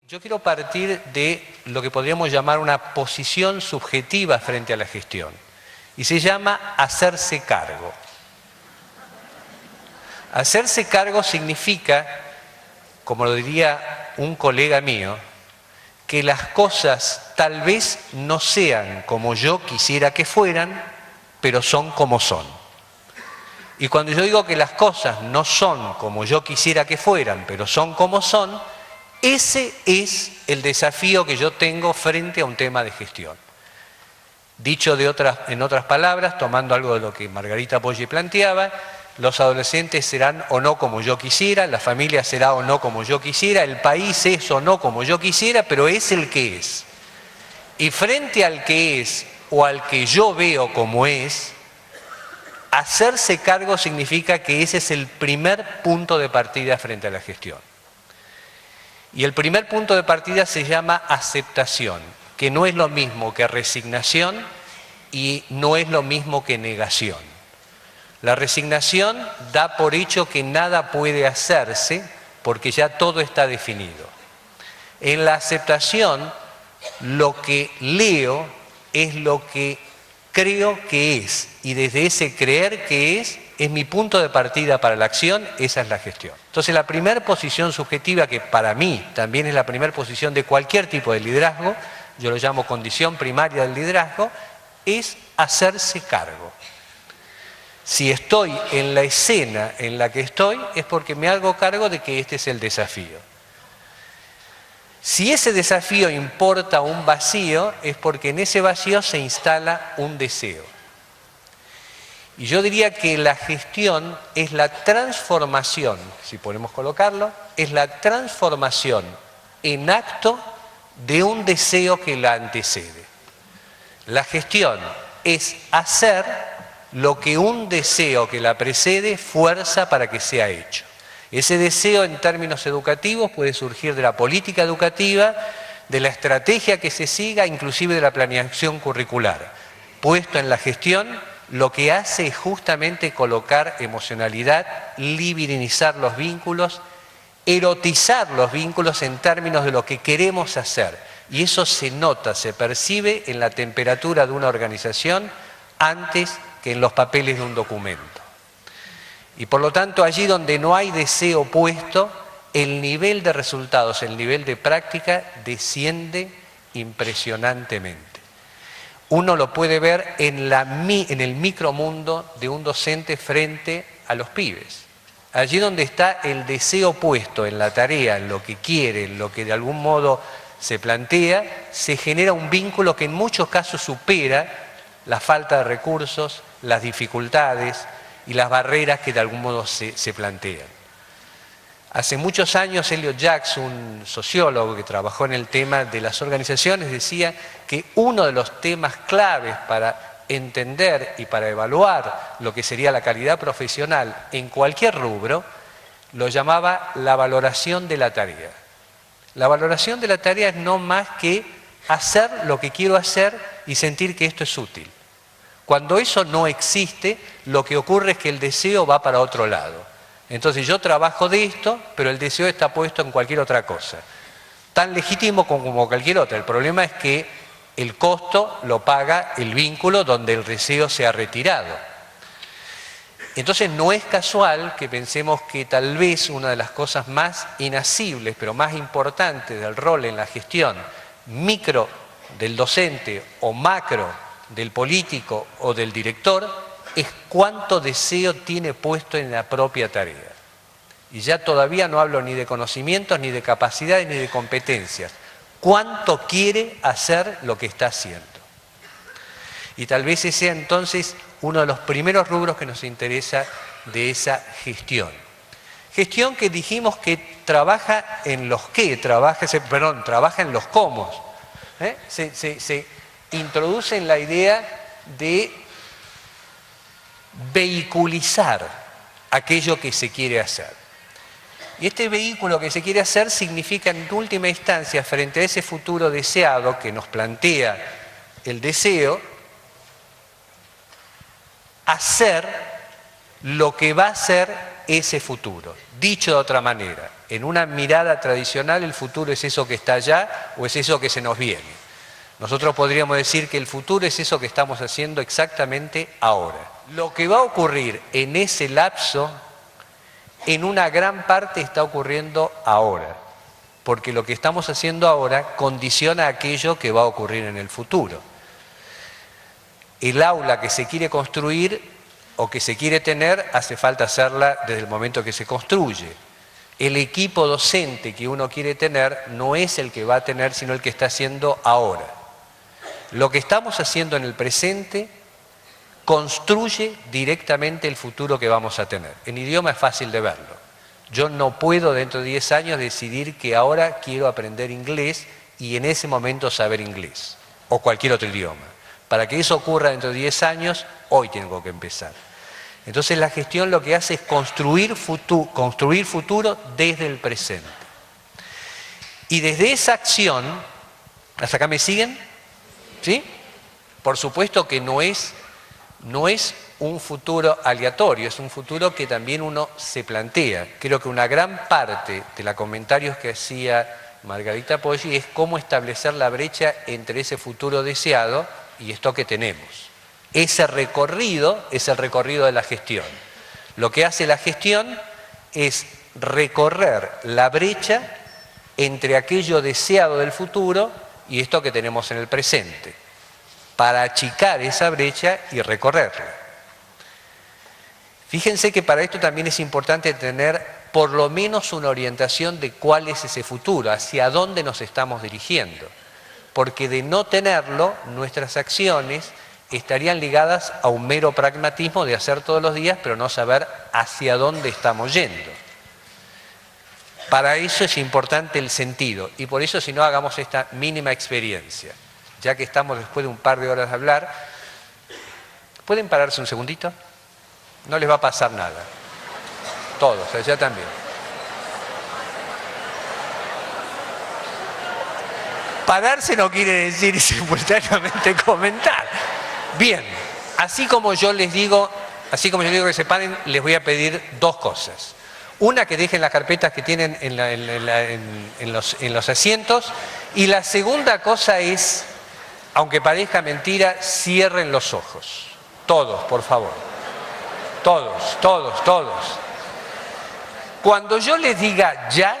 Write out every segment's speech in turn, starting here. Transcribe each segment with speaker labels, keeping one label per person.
Speaker 1: Yo quiero partir de lo que podríamos llamar una posición subjetiva frente a la gestión, y se llama hacerse cargo. Hacerse cargo significa, como lo diría un colega mío, que las cosas tal vez no sean como yo quisiera que fueran, pero son como son. Y cuando yo digo que las cosas no son como yo quisiera que fueran, pero son como son, ese es el desafío que yo tengo frente a un tema de gestión. Dicho en otras palabras, tomando algo de lo que Margarita Poggi planteaba, los adolescentes serán o no como yo quisiera, la familia será o no como yo quisiera, el país es o no como yo quisiera, pero es el que es. Y frente al que es o al que yo veo como es, hacerse cargo significa que ese es el primer punto de partida frente a la gestión. Y el primer punto de partida se llama aceptación, que no es lo mismo que resignación y no es lo mismo que negación. La resignación da por hecho que nada puede hacerse porque ya todo está definido. En la aceptación, lo que leo es lo que creo que es, y desde ese creer que es mi punto de partida para la acción, esa es la gestión. Entonces la primera posición subjetiva, que para mí también es la primera posición de cualquier tipo de liderazgo, yo lo llamo condición primaria del liderazgo, es hacerse cargo. Si estoy en la escena en la que estoy, es porque me hago cargo de que este es el desafío. Si ese desafío importa un vacío, es porque en ese vacío se instala un deseo. Y yo diría que la gestión es la transformación, si podemos colocarlo, es la transformación en acto de un deseo que la antecede. La gestión es hacer lo que un deseo que la precede fuerza para que sea hecho. Ese deseo en términos educativos puede surgir de la política educativa, de la estrategia que se siga, inclusive de la planeación curricular. Puesto en la gestión, lo que hace es justamente colocar emocionalidad, libidinizar los vínculos, erotizar los vínculos en términos de lo que queremos hacer. Y eso se nota, se percibe en la temperatura de una organización antes que en los papeles de un documento. Y por lo tanto, allí donde no hay deseo puesto, el nivel de resultados, el nivel de práctica desciende impresionantemente. Uno lo puede ver en el micromundo de un docente frente a los pibes. Allí donde está el deseo puesto en la tarea, en lo que quiere, en lo que de algún modo se plantea, se genera un vínculo que en muchos casos supera la falta de recursos, las dificultades y las barreras que de algún modo se plantean. Hace muchos años Elliot Jaques, un sociólogo que trabajó en el tema de las organizaciones, decía que uno de los temas claves para entender y para evaluar lo que sería la calidad profesional en cualquier rubro, lo llamaba la valoración de la tarea. La valoración de la tarea es no más que hacer lo que quiero hacer y sentir que esto es útil. Cuando eso no existe, lo que ocurre es que el deseo va para otro lado. Entonces yo trabajo de esto, pero el deseo está puesto en cualquier otra cosa. Tan legítimo como cualquier otra. El problema es que el costo lo paga el vínculo donde el deseo se ha retirado. Entonces no es casual que pensemos que tal vez una de las cosas más inasibles, pero más importantes del rol en la gestión, micro del docente o macro del político o del director, es cuánto deseo tiene puesto en la propia tarea. Y ya todavía no hablo ni de conocimientos, ni de capacidades, ni de competencias. ¿Cuánto quiere hacer lo que está haciendo? Y tal vez ese sea entonces uno de los primeros rubros que nos interesa de esa gestión. Gestión que dijimos que trabaja en los qué, trabaja en los cómo. Se introduce en la idea de vehiculizar aquello que se quiere hacer. Y este vehículo que se quiere hacer significa en última instancia, frente a ese futuro deseado que nos plantea el deseo, hacer lo que va a ser ese futuro. Dicho de otra manera, en una mirada tradicional el futuro es eso que está allá o es eso que se nos viene. Nosotros podríamos decir que el futuro es eso que estamos haciendo exactamente ahora. Lo que va a ocurrir en ese lapso, en una gran parte está ocurriendo ahora, porque lo que estamos haciendo ahora condiciona aquello que va a ocurrir en el futuro. El aula que se quiere construir o que se quiere tener, hace falta hacerla desde el momento que se construye. El equipo docente que uno quiere tener no es el que va a tener, sino el que está haciendo ahora. Lo que estamos haciendo en el presente construye directamente el futuro que vamos a tener. En idioma es fácil de verlo. Yo no puedo dentro de 10 años decidir que ahora quiero aprender inglés y en ese momento saber inglés o cualquier otro idioma. Para que eso ocurra dentro de 10 años, hoy tengo que empezar. Entonces la gestión lo que hace es construir futuro desde el presente. Y desde esa acción, ¿hasta acá me siguen? ¿Sí? Por supuesto que no es un futuro aleatorio, es un futuro que también uno se plantea. Creo que una gran parte de los comentarios que hacía Margarita Poggi es cómo establecer la brecha entre ese futuro deseado y esto que tenemos. Ese recorrido es el recorrido de la gestión. Lo que hace la gestión es recorrer la brecha entre aquello deseado del futuro y esto que tenemos en el presente, para achicar esa brecha y recorrerla. Fíjense que para esto también es importante tener por lo menos una orientación de cuál es ese futuro, hacia dónde nos estamos dirigiendo, porque de no tenerlo, nuestras acciones estarían ligadas a un mero pragmatismo de hacer todos los días, pero no saber hacia dónde estamos yendo. Para eso es importante el sentido, y por eso si no hagamos esta mínima experiencia. Ya que estamos después de un par de horas de hablar, ¿pueden pararse un segundito? No les va a pasar nada. Todos, allá también. Pararse no quiere decir simultáneamente comentar. Bien, así como yo les digo que se paren, les voy a pedir dos cosas. Una, que dejen las carpetas que tienen en los asientos. Y la segunda cosa es, aunque parezca mentira, cierren los ojos. Todos, por favor. Todos, todos, todos. Cuando yo les diga ya,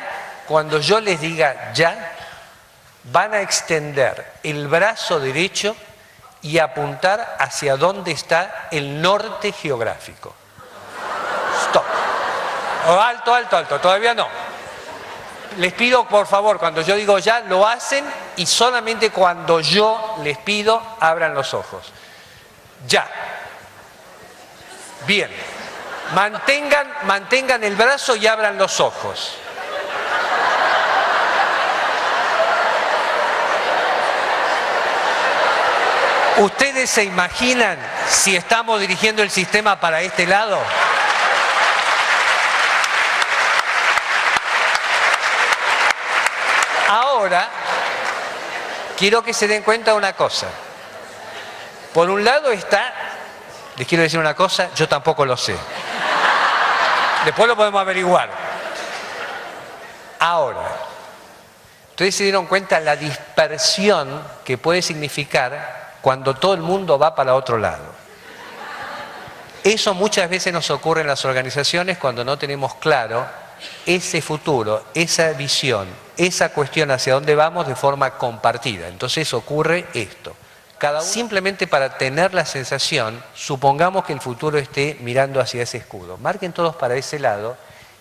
Speaker 1: van a extender el brazo derecho y apuntar hacia dónde está el norte geográfico. Stop. Alto, alto, alto, todavía no. Les pido, por favor, cuando yo digo ya, lo hacen y solamente cuando yo les pido, abran los ojos. Ya. Bien. Mantengan el brazo y abran los ojos. ¿Ustedes se imaginan si estamos dirigiendo el sistema para este lado? Ahora, quiero que se den cuenta de una cosa. Por un lado está, les quiero decir una cosa, yo tampoco lo sé. Después lo podemos averiguar. Ahora, ustedes se dieron cuenta la dispersión que puede significar cuando todo el mundo va para otro lado. Eso muchas veces nos ocurre en las organizaciones cuando no tenemos claro ese futuro, esa visión, esa cuestión hacia dónde vamos de forma compartida. Entonces ocurre esto. Simplemente para tener la sensación, supongamos que el futuro esté mirando hacia ese escudo. Marquen todos para ese lado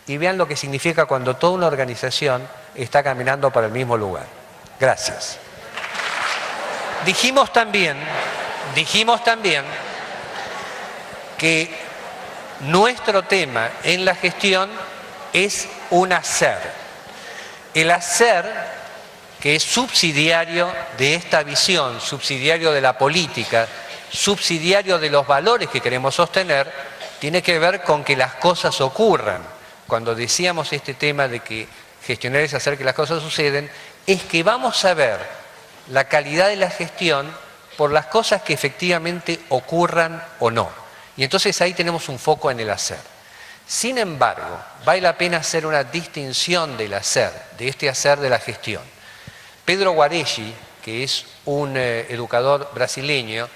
Speaker 1: y vean lo que significa cuando toda una organización está caminando para el mismo lugar. Gracias. Dijimos también que nuestro tema en la gestión es un hacer. El hacer, que es subsidiario de esta visión, subsidiario de la política, subsidiario de los valores que queremos sostener, tiene que ver con que las cosas ocurran. Cuando decíamos este tema de que gestionar es hacer que las cosas suceden, es que vamos a ver la calidad de la gestión por las cosas que efectivamente ocurran o no. Y entonces ahí tenemos un foco en el hacer. Sin embargo, vale la pena hacer una distinción del hacer, de este hacer de la gestión. Pedro Guareschi, que es un educador brasileño,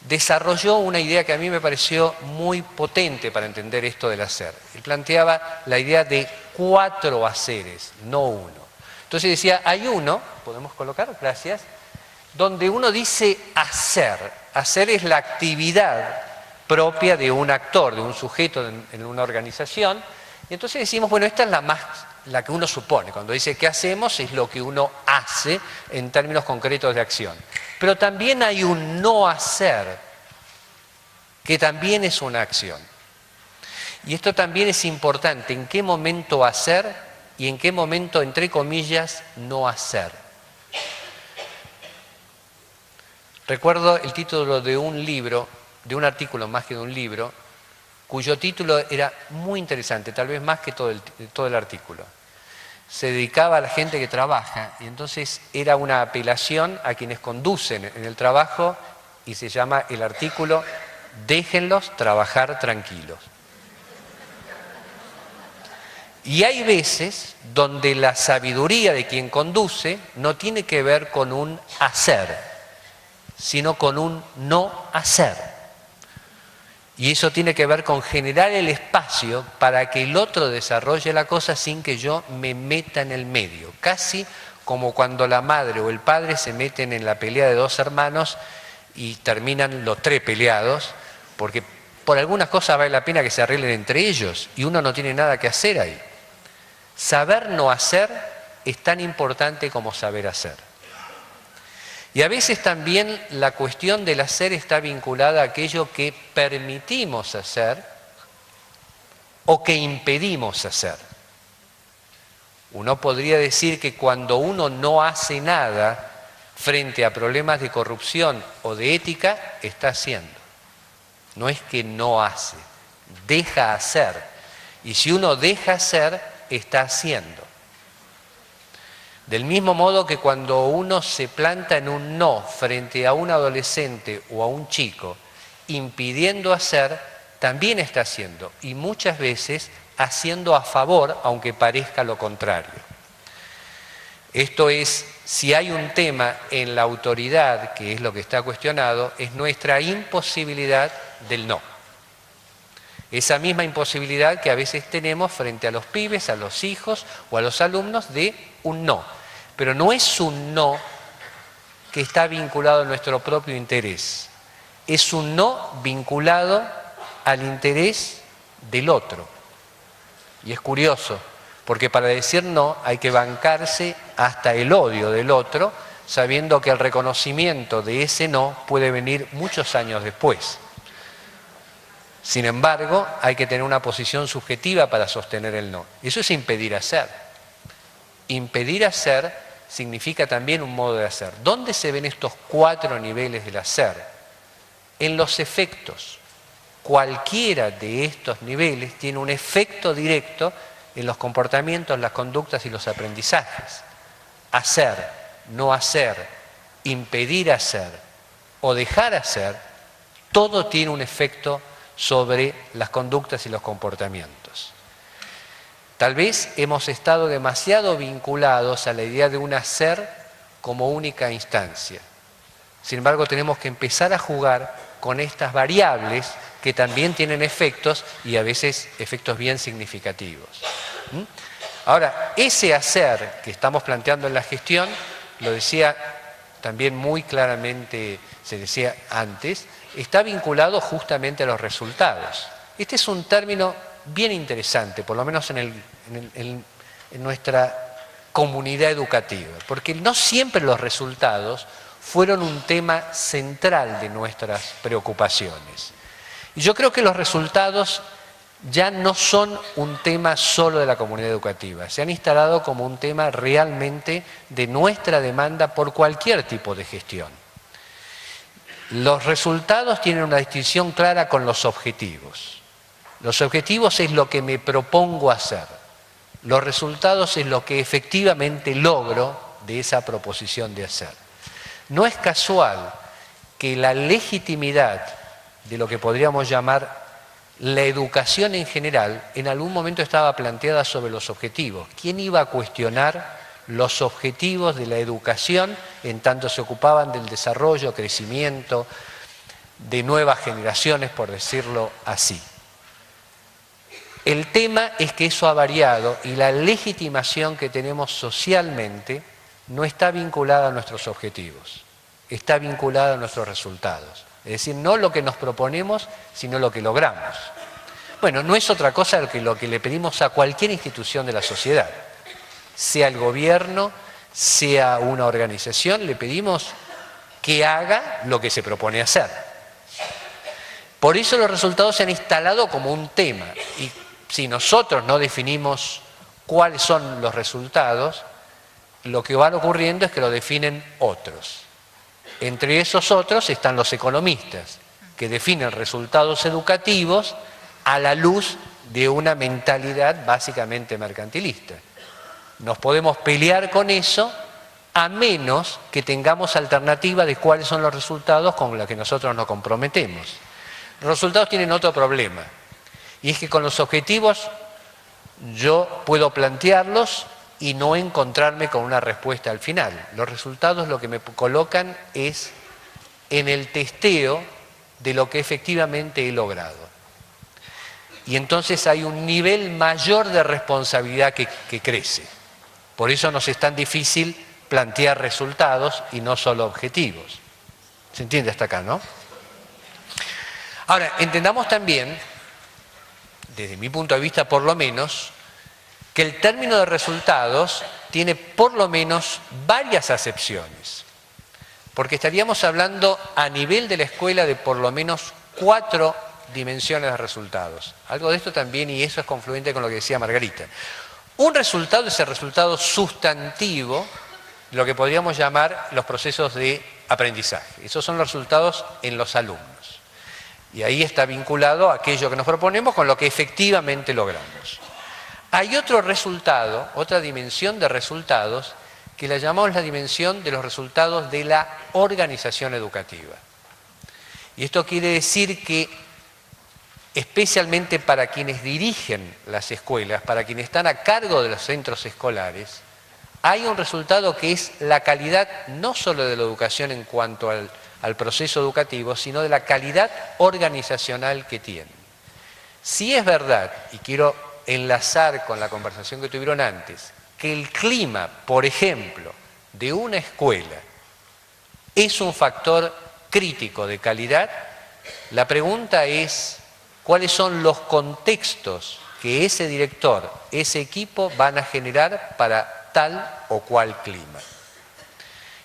Speaker 1: desarrolló una idea que a mí me pareció muy potente para entender esto del hacer. Él planteaba la idea de 4 haceres, no uno. Entonces decía, hay uno, podemos colocar, gracias, donde uno dice hacer. Hacer es la actividad propia de un actor, de un sujeto en una organización. Y entonces decimos, bueno, esta es la que uno supone. Cuando dice ¿qué hacemos? Es lo que uno hace en términos concretos de acción. Pero también hay un no hacer, que también es una acción. Y esto también es importante, en qué momento hacer y en qué momento, entre comillas, no hacer. Recuerdo el título de un libro, de un artículo más que de un libro, cuyo título era muy interesante, tal vez más que todo el artículo. Se dedicaba a la gente que trabaja y entonces era una apelación a quienes conducen en el trabajo y se llama el artículo "Déjenlos trabajar tranquilos". Y hay veces donde la sabiduría de quien conduce no tiene que ver con un hacer, sino con un no hacer. Y eso tiene que ver con generar el espacio para que el otro desarrolle la cosa sin que yo me meta en el medio. Casi como cuando la madre o el padre se meten en la pelea de 2 hermanos y terminan los 3 peleados, porque por algunas cosas vale la pena que se arreglen entre ellos y uno no tiene nada que hacer ahí. Saber no hacer es tan importante como saber hacer. Y a veces también la cuestión del hacer está vinculada a aquello que permitimos hacer o que impedimos hacer. Uno podría decir que cuando uno no hace nada frente a problemas de corrupción o de ética, está haciendo. No es que no hace, deja hacer. Y si uno deja hacer, está haciendo. Del mismo modo que cuando uno se planta en un no frente a un adolescente o a un chico, impidiendo hacer, también está haciendo. Y muchas veces haciendo a favor, aunque parezca lo contrario. Esto es, si hay un tema en la autoridad, que es lo que está cuestionado, es nuestra imposibilidad del no. Esa misma imposibilidad que a veces tenemos frente a los pibes, a los hijos o a los alumnos de un no. Pero no es un no que está vinculado a nuestro propio interés. Es un no vinculado al interés del otro. Y es curioso, porque para decir no hay que bancarse hasta el odio del otro, sabiendo que el reconocimiento de ese no puede venir muchos años después. Sin embargo, hay que tener una posición subjetiva para sostener el no. Eso es impedir hacer. Impedir hacer significa también un modo de hacer. ¿Dónde se ven estos 4 niveles del hacer? En los efectos. Cualquiera de estos niveles tiene un efecto directo en los comportamientos, las conductas y los aprendizajes. Hacer, no hacer, impedir hacer o dejar hacer, todo tiene un efecto sobre las conductas y los comportamientos. Tal vez hemos estado demasiado vinculados a la idea de un hacer como única instancia. Sin embargo, tenemos que empezar a jugar con estas variables que también tienen efectos y a veces efectos bien significativos. Ahora, ese hacer que estamos planteando en la gestión, lo decía también muy claramente, se decía antes, está vinculado justamente a los resultados. Este es un término bien interesante, por lo menos en nuestra comunidad educativa, porque no siempre los resultados fueron un tema central de nuestras preocupaciones. Y yo creo que los resultados ya no son un tema solo de la comunidad educativa, se han instalado como un tema realmente de nuestra demanda por cualquier tipo de gestión. Los resultados tienen una distinción clara con los objetivos. Los objetivos es lo que me propongo hacer. Los resultados es lo que efectivamente logro de esa proposición de hacer. No es casual que la legitimidad de lo que podríamos llamar la educación en general, en algún momento estaba planteada sobre los objetivos. ¿Quién iba a cuestionar los objetivos de la educación en tanto se ocupaban del desarrollo, crecimiento de nuevas generaciones, por decirlo así? El tema es que eso ha variado y la legitimación que tenemos socialmente no está vinculada a nuestros objetivos, está vinculada a nuestros resultados. Es decir, no lo que nos proponemos, sino lo que logramos. Bueno, no es otra cosa que lo que le pedimos a cualquier institución de la sociedad, sea el gobierno, sea una organización, le pedimos que haga lo que se propone hacer. Por eso los resultados se han instalado como un tema, y si nosotros no definimos cuáles son los resultados, lo que va ocurriendo es que lo definen otros. Entre esos otros están los economistas, que definen resultados educativos a la luz de una mentalidad básicamente mercantilista. Nos podemos pelear con eso a menos que tengamos alternativa de cuáles son los resultados con los que nosotros nos comprometemos. Los resultados tienen otro problema, y es que con los objetivos yo puedo plantearlos y no encontrarme con una respuesta al final. Los resultados lo que me colocan es en el testeo de lo que efectivamente he logrado. Y entonces hay un nivel mayor de responsabilidad que crece. Por eso nos es tan difícil plantear resultados y no solo objetivos. ¿Se entiende hasta acá, no? Ahora, entendamos también, desde mi punto de vista por lo menos, que el término de resultados tiene por lo menos varias acepciones, porque estaríamos hablando a nivel de la escuela de por lo menos 4 dimensiones de resultados. Algo de esto también, y eso es confluente con lo que decía Margarita. Un resultado es el resultado sustantivo, lo que podríamos llamar los procesos de aprendizaje. Esos son los resultados en los alumnos. Y ahí está vinculado aquello que nos proponemos con lo que efectivamente logramos. Hay otro resultado, otra dimensión de resultados, que la llamamos la dimensión de los resultados de la organización educativa. Y esto quiere decir que, especialmente para quienes dirigen las escuelas, para quienes están a cargo de los centros escolares, hay un resultado que es la calidad no solo de la educación en cuanto al proceso educativo, sino de la calidad organizacional que tiene. Si es verdad, y quiero enlazar con la conversación que tuvieron antes, que el clima, por ejemplo, de una escuela es un factor crítico de calidad, la pregunta es cuáles son los contextos que ese director, ese equipo van a generar para tal o cual clima.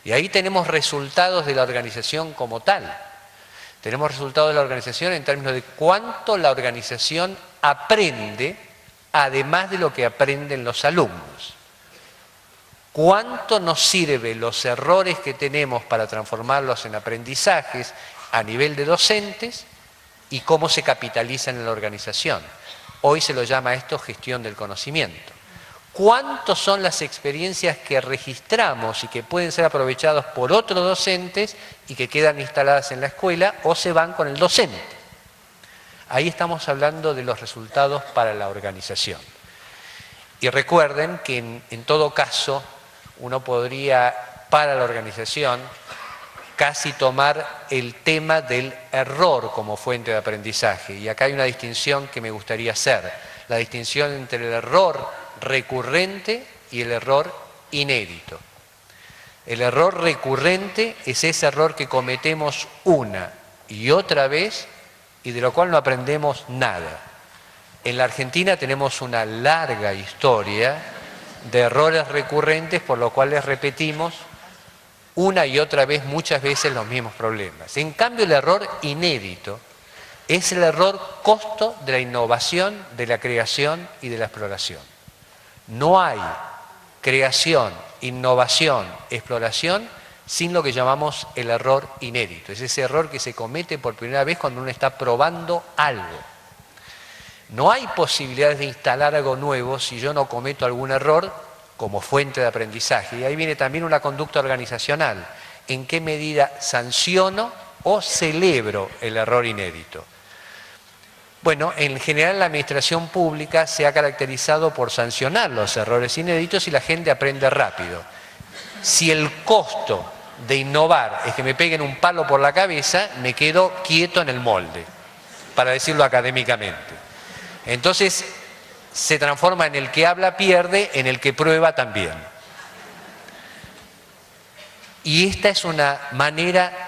Speaker 1: Y ahí tenemos resultados de la organización como tal. Tenemos resultados de la organización en términos de cuánto la organización aprende, además de lo que aprenden los alumnos. ¿Cuánto nos sirven los errores que tenemos para transformarlos en aprendizajes a nivel de docentes y cómo se capitalizan en la organización? Hoy se lo llama esto gestión del conocimiento. ¿Cuántas son las experiencias que registramos y que pueden ser aprovechados por otros docentes y que quedan instaladas en la escuela o se van con el docente? Ahí estamos hablando de los resultados para la organización. Y recuerden que en todo caso uno podría, para la organización, casi tomar el tema del error como fuente de aprendizaje. Y acá hay una distinción que me gustaría hacer, la distinción entre el error recurrente y el error inédito. El error recurrente es ese error que cometemos una y otra vez y de lo cual no aprendemos nada. En la Argentina tenemos una larga historia de errores recurrentes por los cuales repetimos una y otra vez, muchas veces, los mismos problemas. En cambio, el error inédito es el error costo de la innovación, de la creación y de la exploración. No hay creación, innovación, exploración sin lo que llamamos el error inédito. Es ese error que se comete por primera vez cuando uno está probando algo. No hay posibilidades de instalar algo nuevo si yo no cometo algún error como fuente de aprendizaje. Y ahí viene también una conducta organizacional. ¿En qué medida sanciono o celebro el error inédito? Bueno, en general la administración pública se ha caracterizado por sancionar los errores inéditos y la gente aprende rápido. Si el costo de innovar es que me peguen un palo por la cabeza, me quedo quieto en el molde, para decirlo académicamente. Entonces se transforma en el que habla pierde, en el que prueba también. Y esta es una manera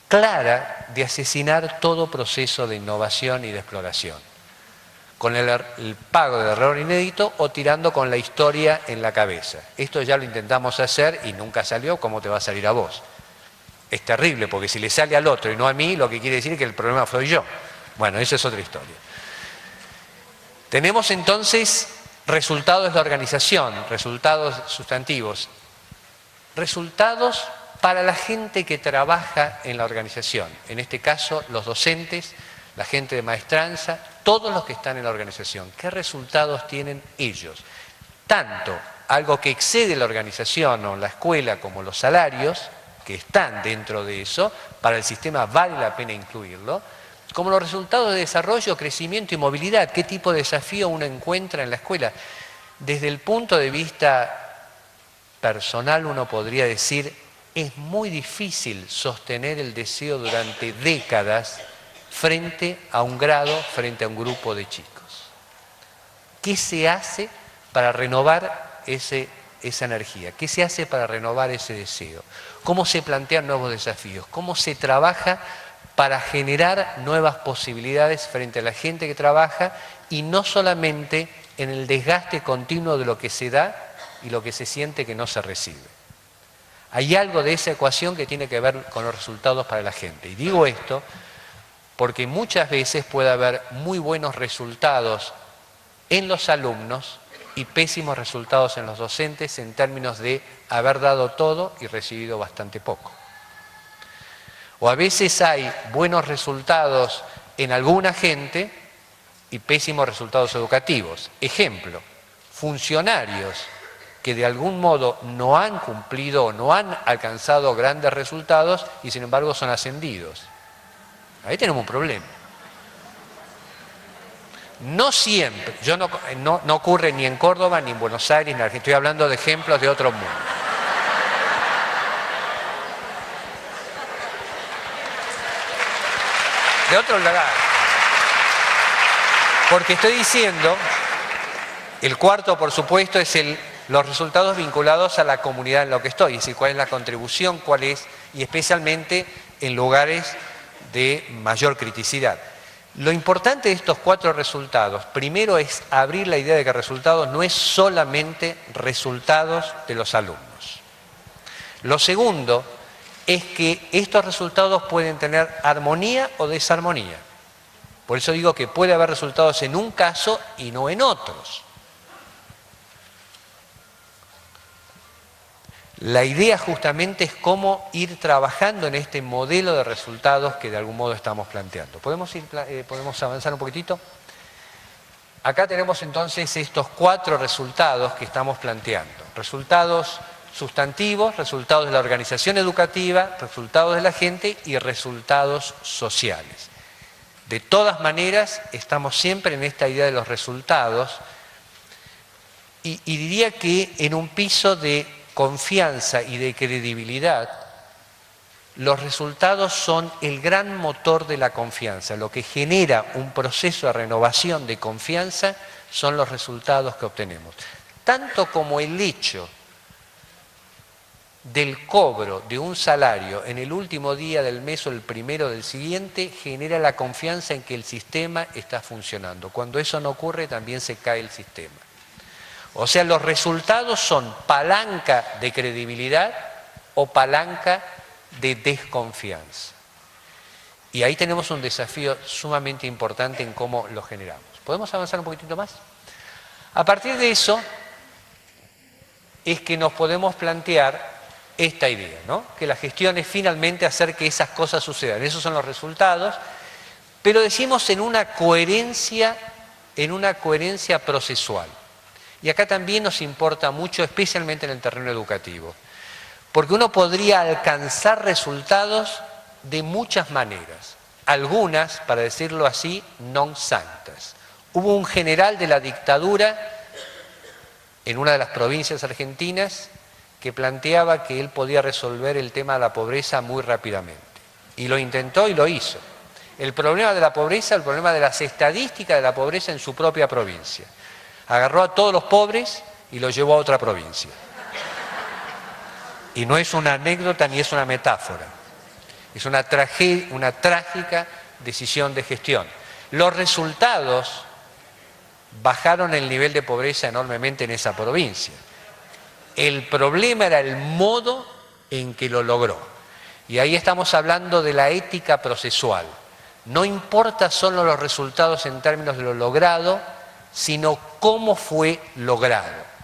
Speaker 1: clara de asesinar todo proceso de innovación y de exploración, con el pago del error inédito o tirando con la historia en la cabeza. Esto ya lo intentamos hacer y nunca salió. ¿Cómo te va a salir a vos? Es terrible, porque si le sale al otro y no a mí, lo que quiere decir es que el problema soy yo. Bueno, eso es otra historia. Tenemos entonces resultados de la organización, resultados sustantivos, resultados para la gente que trabaja en la organización, en este caso los docentes, la gente de maestranza, todos los que están en la organización. ¿Qué resultados tienen ellos? Tanto algo que excede la organización o la escuela como los salarios, que están dentro de eso, para el sistema vale la pena incluirlo, como los resultados de desarrollo, crecimiento y movilidad. ¿Qué tipo de desafío uno encuentra en la escuela? Desde el punto de vista personal uno podría decir, es muy difícil sostener el deseo durante décadas frente a un grado, frente a un grupo de chicos. ¿Qué se hace para renovar esa energía? ¿Qué se hace para renovar ese deseo? ¿Cómo se plantean nuevos desafíos? ¿Cómo se trabaja para generar nuevas posibilidades frente a la gente que trabaja y no solamente en el desgaste continuo de lo que se da y lo que se siente que no se recibe? Hay algo de esa ecuación que tiene que ver con los resultados para la gente. Y digo esto porque muchas veces puede haber muy buenos resultados en los alumnos y pésimos resultados en los docentes en términos de haber dado todo y recibido bastante poco. O a veces hay buenos resultados en alguna gente y pésimos resultados educativos. Ejemplo, funcionarios que de algún modo no han cumplido o no han alcanzado grandes resultados y sin embargo son ascendidos. Ahí tenemos un problema. No siempre, no ocurre ni en Córdoba, ni en Buenos Aires, ni en Argentina. Estoy hablando de ejemplos de otro mundo. De otro lugar. Porque estoy diciendo, el cuarto, por supuesto, es los resultados vinculados a la comunidad en la que estoy, es decir, cuál es la contribución, cuál es, y especialmente en lugares de mayor criticidad. Lo importante de estos 4 resultados, primero es abrir la idea de que resultados no es solamente resultados de los alumnos. Lo segundo es que estos resultados pueden tener armonía o desarmonía. Por eso digo que puede haber resultados en un caso y no en otros. La idea justamente es cómo ir trabajando en este modelo de resultados que de algún modo estamos planteando. ¿Podemos avanzar un poquitito? Acá tenemos entonces estos 4 resultados que estamos planteando. Resultados sustantivos, resultados de la organización educativa, resultados de la gente y resultados sociales. De todas maneras, estamos siempre en esta idea de los resultados y diría que en un piso de confianza y de credibilidad, los resultados son el gran motor de la confianza. Lo que genera un proceso de renovación de confianza son los resultados que obtenemos. Tanto como el hecho del cobro de un salario en el último día del mes o el primero del siguiente genera la confianza en que el sistema está funcionando. Cuando eso no ocurre, también se cae el sistema. O sea, los resultados son palanca de credibilidad o palanca de desconfianza. Y ahí tenemos un desafío sumamente importante en cómo lo generamos. ¿Podemos avanzar un poquitito más? A partir de eso es que nos podemos plantear esta idea, ¿no? Que la gestión es finalmente hacer que esas cosas sucedan. Esos son los resultados, pero decimos en una coherencia procesual. Y acá también nos importa mucho, especialmente en el terreno educativo, porque uno podría alcanzar resultados de muchas maneras, algunas, para decirlo así, non santas. Hubo un general de la dictadura en una de las provincias argentinas que planteaba que él podía resolver el tema de la pobreza muy rápidamente. Y lo intentó y lo hizo. El problema de la pobreza, el problema de las estadísticas de la pobreza en su propia provincia. Agarró a todos los pobres y los llevó a otra provincia. Y no es una anécdota ni es una metáfora. Es una trágica decisión de gestión. Los resultados bajaron el nivel de pobreza enormemente en esa provincia. El problema era el modo en que lo logró. Y ahí estamos hablando de la ética procesual. No importa solo los resultados en términos de lo logrado, sino cómo fue logrado.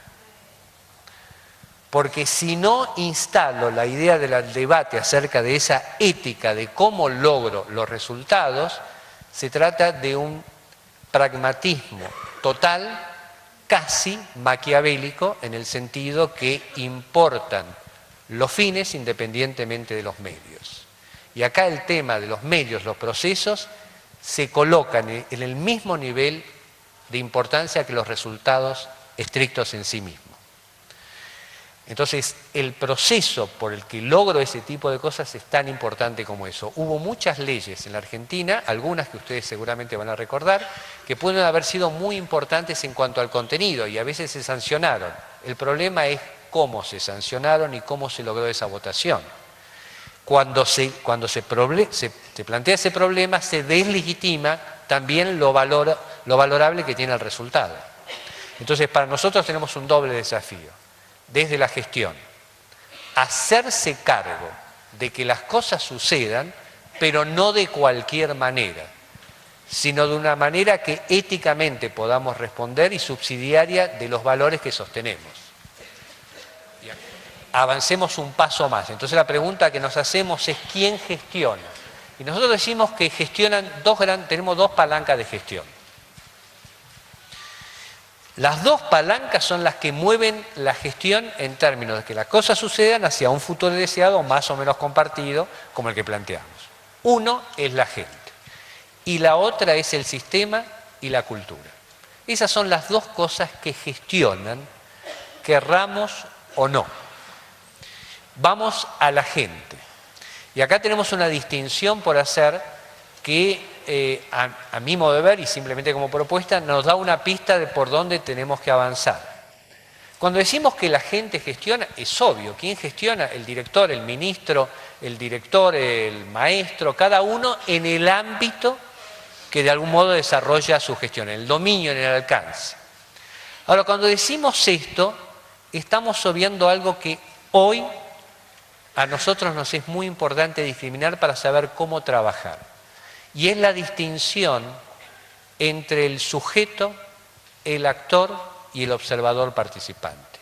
Speaker 1: Porque si no instalo la idea del debate acerca de esa ética, de cómo logro los resultados, se trata de un pragmatismo total, casi maquiavélico, en el sentido que importan los fines independientemente de los medios. Y acá el tema de los medios, los procesos, se colocan en el mismo nivel de importancia que los resultados estrictos en sí mismos. Entonces, el proceso por el que logro ese tipo de cosas es tan importante como eso. Hubo muchas leyes en la Argentina, algunas que ustedes seguramente van a recordar, que pueden haber sido muy importantes en cuanto al contenido y a veces se sancionaron. El problema es cómo se sancionaron y cómo se logró esa votación. Cuando se plantea ese problema, se deslegitima también lo valorable que tiene el resultado. Entonces, para nosotros tenemos un doble desafío. Desde la gestión, hacerse cargo de que las cosas sucedan, pero no de cualquier manera, sino de una manera que éticamente podamos responder y subsidiaria de los valores que sostenemos. Avancemos un paso más. Entonces la pregunta que nos hacemos es ¿quién gestiona? Y nosotros decimos que gestionan tenemos dos palancas de gestión. Las dos palancas son las que mueven la gestión en términos de que las cosas sucedan hacia un futuro deseado más o menos compartido como el que planteamos. Uno es la gente y la otra es el sistema y la cultura. Esas son las dos cosas que gestionan, querramos o no. Vamos a la gente. Y acá tenemos una distinción por hacer que a mi modo de ver y simplemente como propuesta nos da una pista de por dónde tenemos que avanzar. Cuando decimos que la gente gestiona, es obvio, ¿quién gestiona? El director, el ministro, el director, el maestro, cada uno en el ámbito que de algún modo desarrolla su gestión, en el dominio, en el alcance. Ahora, cuando decimos esto, estamos obviando algo que hoy a nosotros nos es muy importante discriminar para saber cómo trabajar. Y es la distinción entre el sujeto, el actor y el observador participante.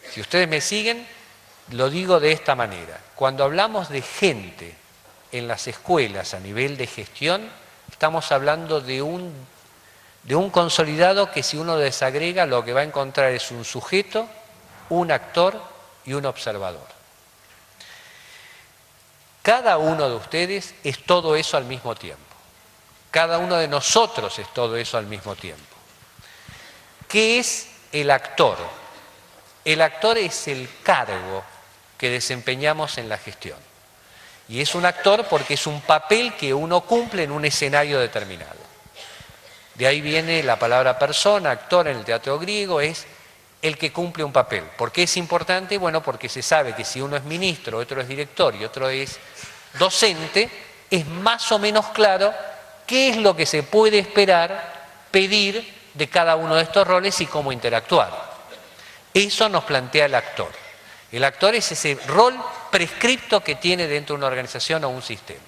Speaker 1: Si ustedes me siguen, lo digo de esta manera. Cuando hablamos de gente en las escuelas a nivel de gestión, estamos hablando de un consolidado que si uno desagrega lo que va a encontrar es un sujeto, un actor y un observador. Cada uno de ustedes es todo eso al mismo tiempo. Cada uno de nosotros es todo eso al mismo tiempo. ¿Qué es el actor? El actor es el cargo que desempeñamos en la gestión. Y es un actor porque es un papel que uno cumple en un escenario determinado. De ahí viene la palabra persona, actor en el teatro griego, es el que cumple un papel. ¿Por qué es importante? Bueno, porque se sabe que si uno es ministro, otro es director y otro es docente, es más o menos claro qué es lo que se puede esperar, pedir de cada uno de estos roles y cómo interactuar. Eso nos plantea el actor. El actor es ese rol prescripto que tiene dentro de una organización o un sistema.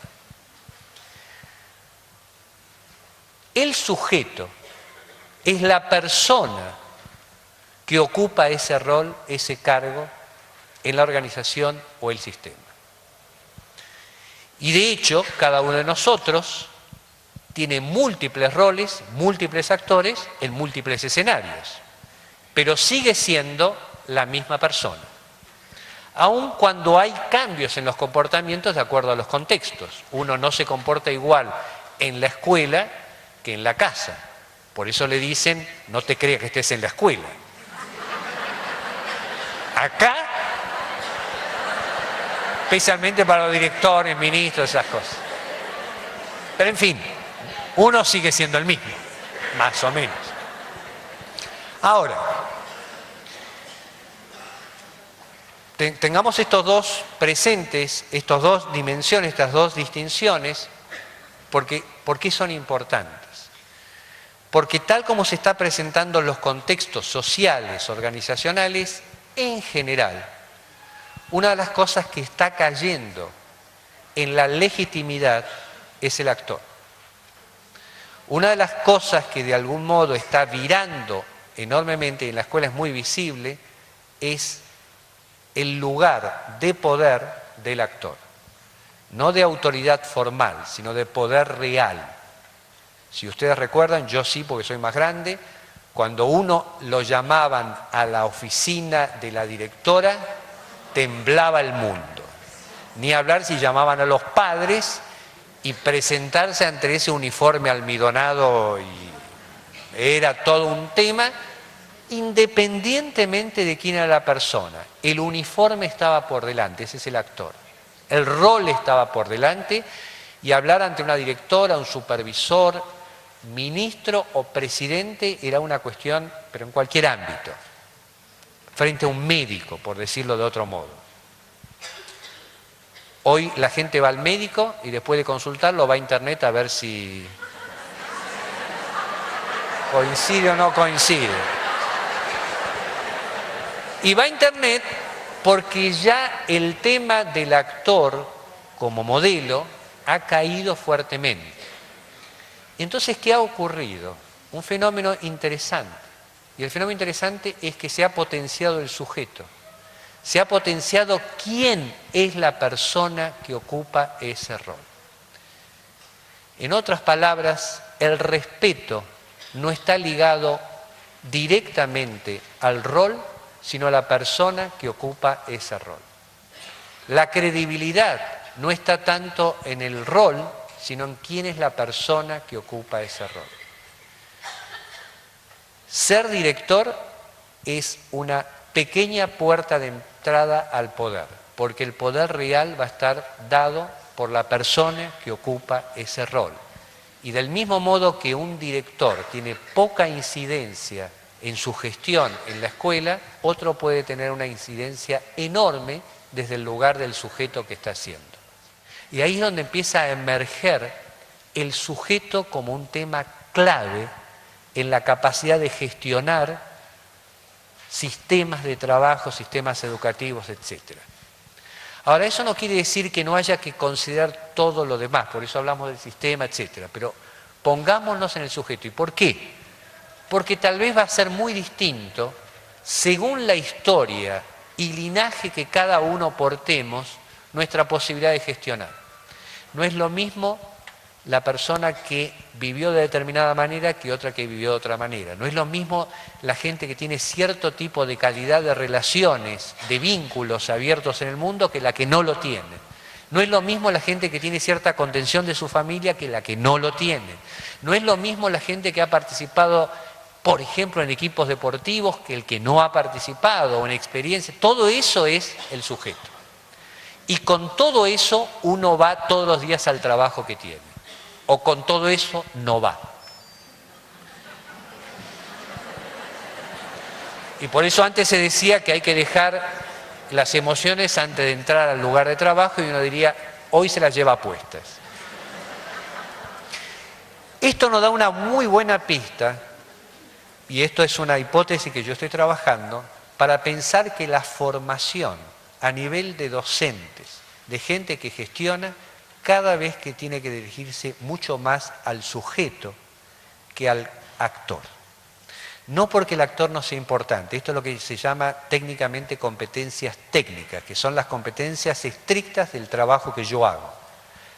Speaker 1: El sujeto es la persona que ocupa ese rol, ese cargo en la organización o el sistema. Y de hecho, cada uno de nosotros tiene múltiples roles, múltiples actores en múltiples escenarios, pero sigue siendo la misma persona. Aun cuando hay cambios en los comportamientos de acuerdo a los contextos. Uno no se comporta igual en la escuela que en la casa. Por eso le dicen, no te creas que estés en la escuela. Acá, especialmente para los directores, ministros, esas cosas. Pero en fin, uno sigue siendo el mismo, más o menos. Ahora, tengamos estos dos presentes, estas dos dimensiones, estas dos distinciones, porque ¿por qué son importantes? Porque tal como se está presentando los contextos sociales, organizacionales, en general, una de las cosas que está cayendo en la legitimidad es el actor. Una de las cosas que de algún modo está virando enormemente, y en la escuela es muy visible, es el lugar de poder del actor. No de autoridad formal, sino de poder real. Si ustedes recuerdan, yo sí porque soy más grande, cuando uno lo llamaban a la oficina de la directora, temblaba el mundo. Ni hablar si llamaban a los padres y presentarse ante ese uniforme almidonado, y era todo un tema, independientemente de quién era la persona. El uniforme estaba por delante, ese es el actor. El rol estaba por delante, y hablar ante una directora, un supervisor, ministro o presidente era una cuestión, pero en cualquier ámbito, frente a un médico, por decirlo de otro modo. Hoy la gente va al médico y después de consultarlo va a internet a ver si coincide o no coincide. Y va a internet porque ya el tema del actor como modelo ha caído fuertemente. Entonces, ¿qué ha ocurrido? Un fenómeno interesante. Y el fenómeno interesante es que se ha potenciado el sujeto. Se ha potenciado quién es la persona que ocupa ese rol. En otras palabras, el respeto no está ligado directamente al rol, sino a la persona que ocupa ese rol. La credibilidad no está tanto en el rol, sino en quién es la persona que ocupa ese rol. Ser director es una pequeña puerta de entrada al poder, porque el poder real va a estar dado por la persona que ocupa ese rol. Y del mismo modo que un director tiene poca incidencia en su gestión en la escuela, otro puede tener una incidencia enorme desde el lugar del sujeto que está haciendo. Y ahí es donde empieza a emerger el sujeto como un tema clave en la capacidad de gestionar sistemas de trabajo, sistemas educativos, etc. Ahora, eso no quiere decir que no haya que considerar todo lo demás, por eso hablamos del sistema, etc. Pero pongámonos en el sujeto. ¿Y por qué? Porque tal vez va a ser muy distinto según la historia y linaje que cada uno portemos nuestra posibilidad de gestionar. No es lo mismo la persona que vivió de determinada manera que otra que vivió de otra manera. No es lo mismo la gente que tiene cierto tipo de calidad de relaciones, de vínculos abiertos en el mundo que la que no lo tiene. No es lo mismo la gente que tiene cierta contención de su familia que la que no lo tiene. No es lo mismo la gente que ha participado, por ejemplo, en equipos deportivos que el que no ha participado, o en experiencias. Todo eso es el sujeto. Y con todo eso uno va todos los días al trabajo que tiene. O con todo eso no va. Y por eso antes se decía que hay que dejar las emociones antes de entrar al lugar de trabajo, y uno diría, hoy se las lleva puestas. Esto nos da una muy buena pista, y esto es una hipótesis que yo estoy trabajando, para pensar que la formación a nivel de docentes, de gente que gestiona, cada vez que tiene que dirigirse mucho más al sujeto que al actor. No porque el actor no sea importante, esto es lo que se llama técnicamente competencias técnicas, que son las competencias estrictas del trabajo que yo hago.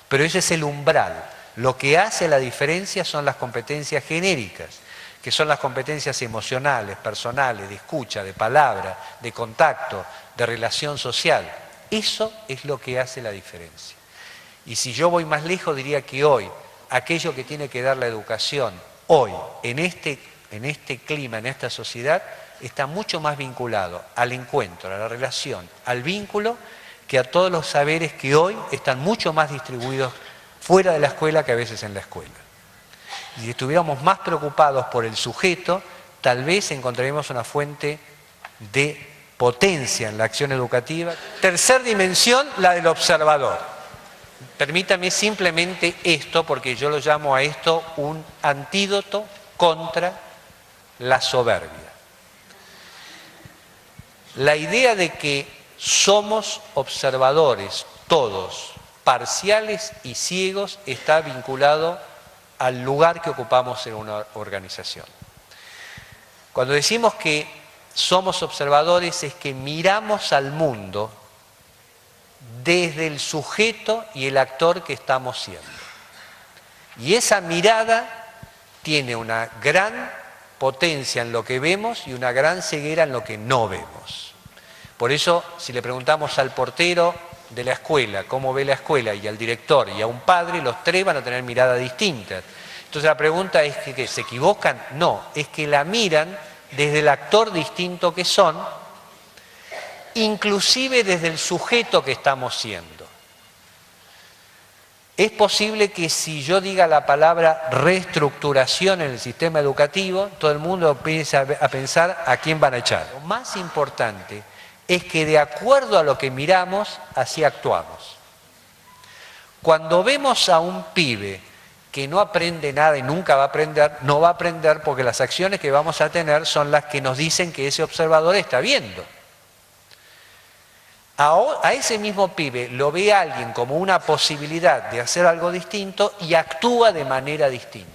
Speaker 1: Pero ese es el umbral. Lo que hace la diferencia son las competencias genéricas, que son las competencias emocionales, personales, de escucha, de palabra, de contacto, de relación social. Eso es lo que hace la diferencia. Y si yo voy más lejos, diría que hoy, aquello que tiene que dar la educación, hoy, en este clima, en esta sociedad, está mucho más vinculado al encuentro, a la relación, al vínculo, que a todos los saberes que hoy están mucho más distribuidos fuera de la escuela que a veces en la escuela. Y si estuviéramos más preocupados por el sujeto, tal vez encontraremos una fuente de potencia en la acción educativa. Tercer dimensión, la del observador. Permítame simplemente esto, porque yo lo llamo a esto un antídoto contra la soberbia. La idea de que somos observadores, todos, parciales y ciegos, está vinculado al lugar que ocupamos en una organización. Cuando decimos que somos observadores es que miramos al mundo desde el sujeto y el actor que estamos siendo. Y esa mirada tiene una gran potencia en lo que vemos y una gran ceguera en lo que no vemos. Por eso, si le preguntamos al portero de la escuela cómo ve la escuela y al director y a un padre, los tres van a tener miradas distintas. Entonces la pregunta es que ¿se equivocan? No, es que la miran desde el actor distinto que son, inclusive desde el sujeto que estamos siendo. Es posible que si yo diga la palabra reestructuración en el sistema educativo, todo el mundo empiece a pensar a quién van a echar. Lo más importante es que de acuerdo a lo que miramos, así actuamos. Cuando vemos a un pibe que no aprende nada y nunca va a aprender, no va a aprender porque las acciones que vamos a tener son las que nos dicen que ese observador está viendo. A ese mismo pibe lo ve alguien como una posibilidad de hacer algo distinto y actúa de manera distinta.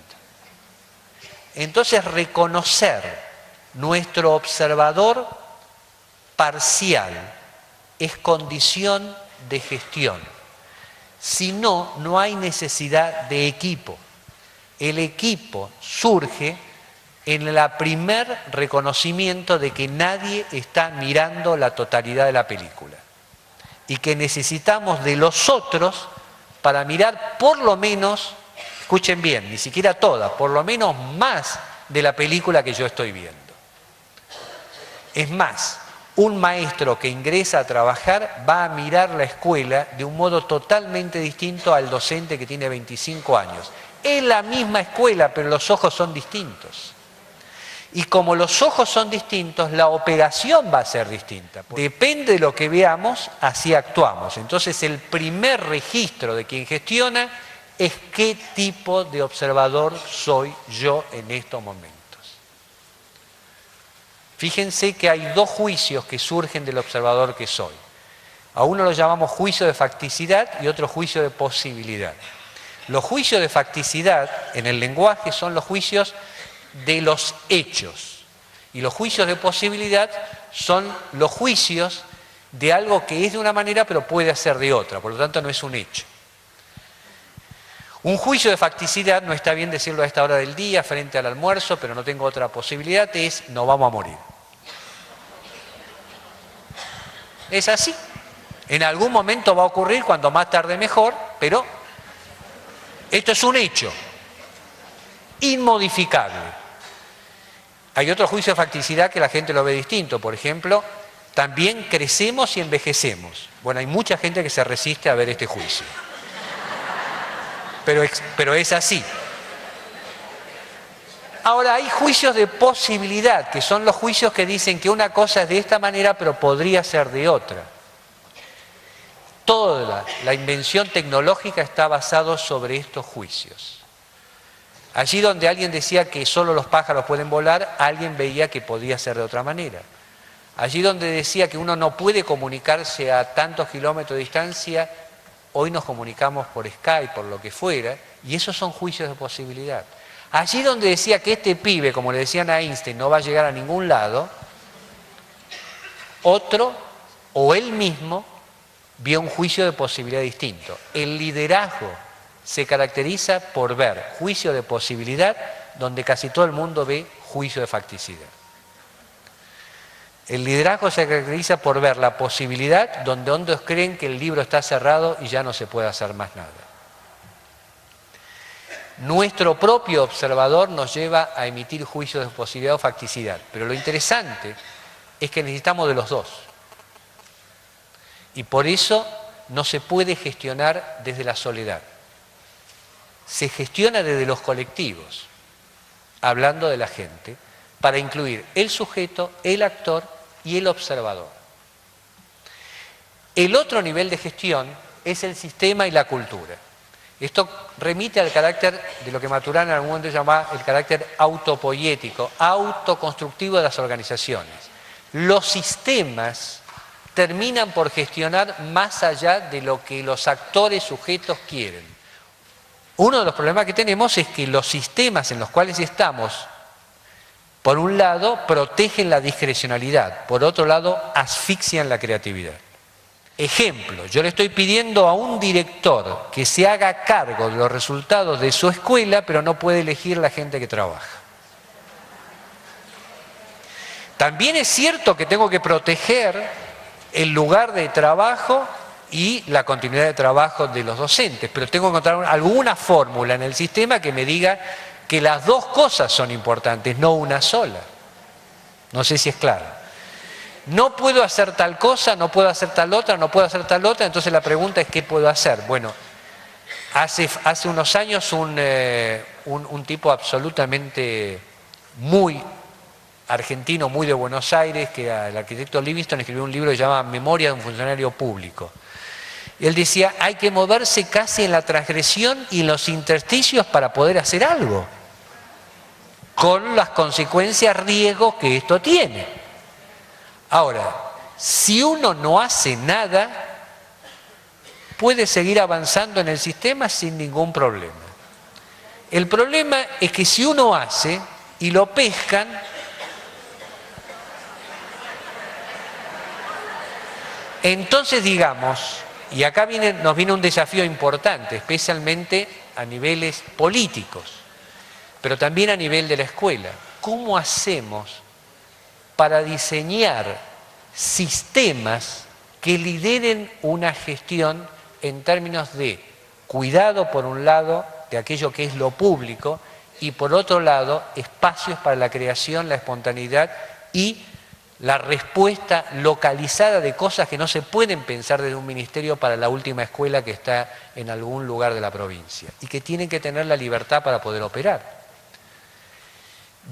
Speaker 1: Entonces, reconocer nuestro observador parcial es condición de gestión. Si no, no hay necesidad de equipo. El equipo surge en el primer reconocimiento de que nadie está mirando la totalidad de la película y que necesitamos de los otros para mirar por lo menos, escuchen bien, ni siquiera toda, por lo menos más de la película que yo estoy viendo. Es más, un maestro que ingresa a trabajar va a mirar la escuela de un modo totalmente distinto al docente que tiene 25 años. Es la misma escuela, pero los ojos son distintos. Y como los ojos son distintos, la operación va a ser distinta. Depende de lo que veamos, así actuamos. Entonces, el primer registro de quien gestiona es qué tipo de observador soy yo en estos momentos. Fíjense que hay dos juicios que surgen del observador que soy. A uno lo llamamos juicio de facticidad y otro juicio de posibilidad. Los juicios de facticidad en el lenguaje son los juicios de los hechos. Y los juicios de posibilidad son los juicios de algo que es de una manera pero puede ser de otra, por lo tanto no es un hecho. Un juicio de facticidad, no está bien decirlo a esta hora del día frente al almuerzo, pero no tengo otra posibilidad, es no vamos a morir. Es así. En algún momento va a ocurrir, cuando más tarde mejor, pero esto es un hecho inmodificable. Hay otro juicio de facticidad que la gente lo ve distinto. Por ejemplo, también crecemos y envejecemos. Bueno, hay mucha gente que se resiste a ver este juicio. Pero es así. Ahora, hay juicios de posibilidad, que son los juicios que dicen que una cosa es de esta manera, pero podría ser de otra. Toda la invención tecnológica está basada sobre estos juicios. Allí donde alguien decía que solo los pájaros pueden volar, alguien veía que podía ser de otra manera. Allí donde decía que uno no puede comunicarse a tantos kilómetros de distancia, hoy nos comunicamos por Skype, por lo que fuera, y esos son juicios de posibilidad. Allí donde decía que este pibe, como le decían a Einstein, no va a llegar a ningún lado, otro o él mismo vio un juicio de posibilidad distinto. El liderazgo se caracteriza por ver juicio de posibilidad donde casi todo el mundo ve juicio de facticidad. El liderazgo se caracteriza por ver la posibilidad donde otros creen que el libro está cerrado y ya no se puede hacer más nada. Nuestro propio observador nos lleva a emitir juicios de posibilidad o facticidad, pero lo interesante es que necesitamos de los dos. Y por eso no se puede gestionar desde la soledad. Se gestiona desde los colectivos, hablando de la gente, para incluir el sujeto, el actor y el observador. El otro nivel de gestión es el sistema y la cultura. Esto remite al carácter de lo que Maturana en algún momento llamaba el carácter autopoiético, autoconstructivo de las organizaciones. Los sistemas terminan por gestionar más allá de lo que los actores sujetos quieren. Uno de los problemas que tenemos es que los sistemas en los cuales estamos, por un lado, protegen la discrecionalidad, por otro lado, asfixian la creatividad. Ejemplo, yo le estoy pidiendo a un director que se haga cargo de los resultados de su escuela, pero no puede elegir la gente que trabaja. También es cierto que tengo que proteger el lugar de trabajo y la continuidad de trabajo de los docentes, pero tengo que encontrar alguna fórmula en el sistema que me diga que las dos cosas son importantes, no una sola. No sé si es claro. No puedo hacer tal cosa, no puedo hacer tal otra, no puedo hacer tal otra, entonces la pregunta es ¿qué puedo hacer? Bueno, hace unos años un tipo absolutamente muy argentino, muy de Buenos Aires, que era el arquitecto Livingston, escribió un libro que se llama Memoria de un funcionario público. Y él decía, hay que moverse casi en la transgresión y en los intersticios para poder hacer algo, con las consecuencias, riesgos que esto tiene. Ahora, si uno no hace nada, puede seguir avanzando en el sistema sin ningún problema. El problema es que si uno hace y lo pescan, entonces digamos, y acá nos viene un desafío importante, especialmente a niveles políticos, pero también a nivel de la escuela. ¿Cómo hacemos para diseñar sistemas que lideren una gestión en términos de cuidado, por un lado, de aquello que es lo público, y por otro lado, espacios para la creación, la espontaneidad y la respuesta localizada de cosas que no se pueden pensar desde un ministerio para la última escuela que está en algún lugar de la provincia y que tienen que tener la libertad para poder operar?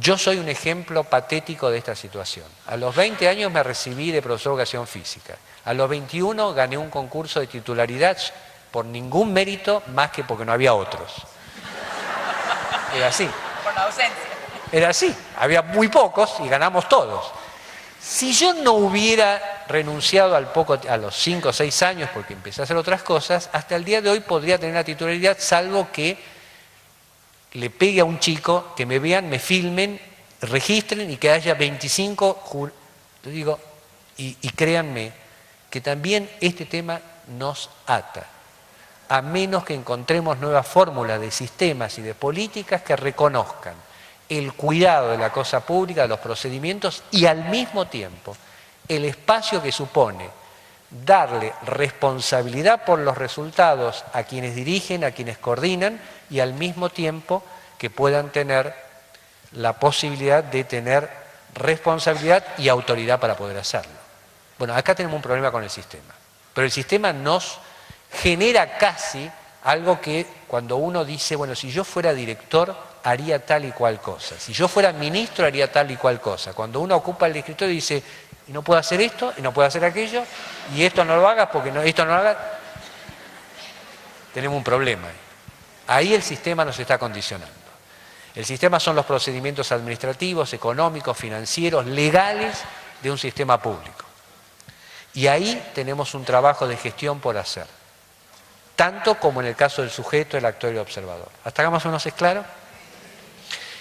Speaker 1: Yo soy un ejemplo patético de esta situación. A los 20 años me recibí de profesor de educación física. A los 21 gané un concurso de titularidad por ningún mérito más que porque no había otros. Era así.
Speaker 2: Por la ausencia.
Speaker 1: Era así. Había muy pocos y ganamos todos. Si yo no hubiera renunciado a los 5 o 6 años porque empecé a hacer otras cosas, hasta el día de hoy podría tener la titularidad, salvo que le pegue a un chico, que me vean, me filmen, registren y que haya 25, digo, y créanme que también este tema nos ata, a menos que encontremos nuevas fórmulas de sistemas y de políticas que reconozcan el cuidado de la cosa pública, de los procedimientos y al mismo tiempo el espacio que supone darle responsabilidad por los resultados a quienes dirigen, a quienes coordinan y al mismo tiempo que puedan tener la posibilidad de tener responsabilidad y autoridad para poder hacerlo. Bueno, acá tenemos un problema con el sistema, pero el sistema nos genera casi algo que cuando uno dice, bueno, si yo fuera director haría tal y cual cosa, si yo fuera ministro haría tal y cual cosa. Cuando uno ocupa el escritorio dice, y no puedo hacer esto, y no puedo hacer aquello, y esto no lo hagas porque esto no lo hagas, tenemos un problema. Ahí el sistema nos está condicionando. El sistema son los procedimientos administrativos, económicos, financieros, legales de un sistema público. Y ahí tenemos un trabajo de gestión por hacer, tanto como en el caso del sujeto, el actor y el observador. ¿Hasta acá más o menos es claro?